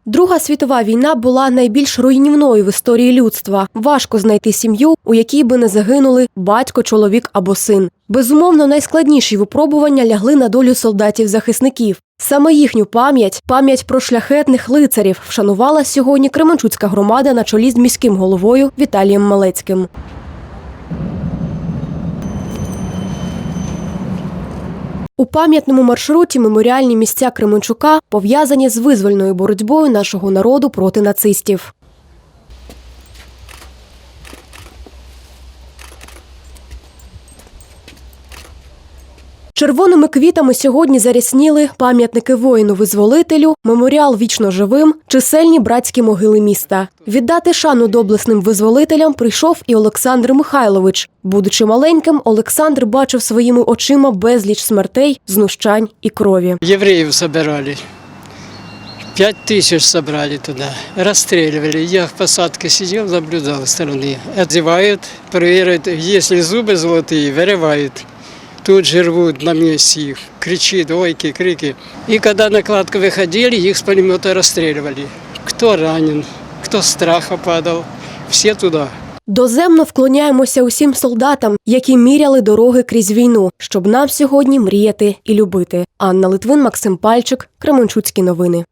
Друга світова війна була найбільш руйнівною в історії людства. Важко знайти сім'ю, у якій би не загинули батько, чоловік або син. Безумовно, найскладніші випробування лягли на долю солдатів-захисників. Саме їхню пам'ять про шляхетних лицарів вшанувала сьогодні Кременчуцька громада на чолі з міським головою Віталієм Малецьким. У пам'ятному маршруті меморіальні місця Кременчука пов'язані з визвольною боротьбою нашого народу проти нацистів. Червоними квітами сьогодні зарясніли пам'ятники воїну-визволителю, меморіал вічно живим, чисельні братські могили міста. Віддати шану доблесним визволителям прийшов і Олександр Михайлович. Будучи маленьким, Олександр бачив своїми очима безліч смертей, знущань і крові. Євреїв збирали. 5000 собрали туда, расстреливали. Я в посадке сидел, наблюдал со стороны. Одевают, проверяют, если зубы золотые, вырывают. Тут же рвут на месте их, кричит, ойки, крики. И когда на кладку выходили, их с пулемета расстреливали. Кто ранен, кто с страха падал, все туда. Доземно вклоняємося усім солдатам, які міряли дороги крізь війну, щоб нам сьогодні мріяти і любити. Анна Литвин, Максим Пальчик, Кременчуцькі новини.